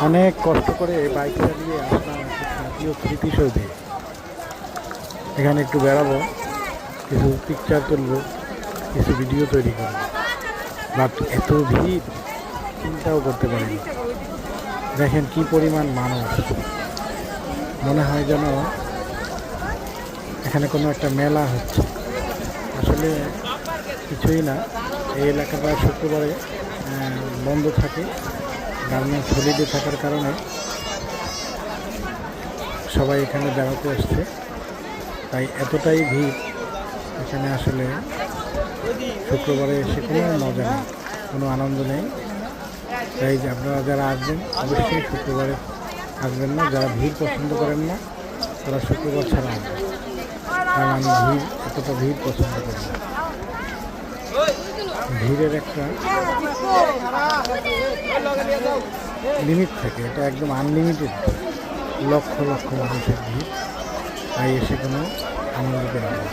অনেক কষ্ট করে বাইক চালিয়ে আসলাম একটা জাতীয় স্মৃতিসৌধে। এখানে একটু বেড়াবো, কিছু পিকচার তুলবো, কিছু ভিডিও তৈরি করবো। বাট এত ভিড় চিন্তাও করতে পারিনি। দেখেন কি পরিমাণ মানুষ, মনে হয় যেন এখানে কোনো একটা মেলা হচ্ছে। আসলে কিছুই না, এই এলাকাটা শুক্রবারে বন্ধ থাকে, গার্মেন্টস হলিডে থাকার কারণে সবাই এখানে বেড়াতে আসছে, তাই এতটাই ভিড়। এখানে আসলে শুক্রবারে এসে কোনো মজা নেই, কোনো আনন্দ নেই। তাই যে আপনারা যারা আসবেন অবশ্যই শুক্রবারে আসবেন না। যারা ভিড় পছন্দ করেন না তারা শুক্রবার ছাড়া আসবেন, কারণ আমি এতটা ভিড় পছন্দ করি না। ভিড়ের একটা লিমিট থাকে, এটা একদম আনলিমিটেড, লক্ষ লক্ষ মানুষের ভিড়, তাই এসে কোনো আনন্দ পেলাম না।